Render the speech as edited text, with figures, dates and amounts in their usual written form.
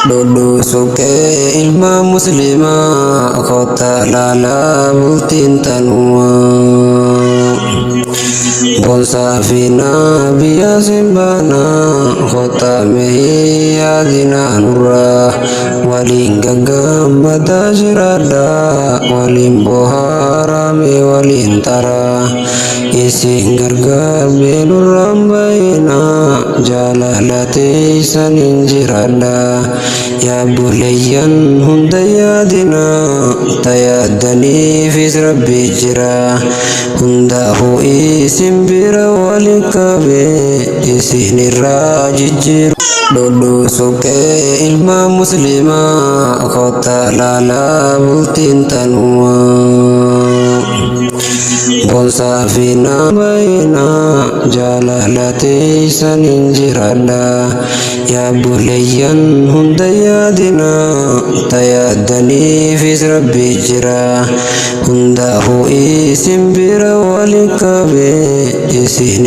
Lulu suke ilma muslima kota lala bultin tanwa Bonsa fina biya simbana kota mehi adina nurra Walin gagamba tajirada walin boharame walin tara Isin gargar belur rambayna jalalati sanin jirada Ya bulayyan hundayadina tayadani fis rabbi jira Hundahu isim bira walikabe isinirra jijjiru Lulu suke ilma muslima kota lala bultin tanwa Bonsa fina bayna jalalati sanin jirada Ya bulayyan hundayadina tayadani fis rabbi jira Hundahu isim bira walikabe isin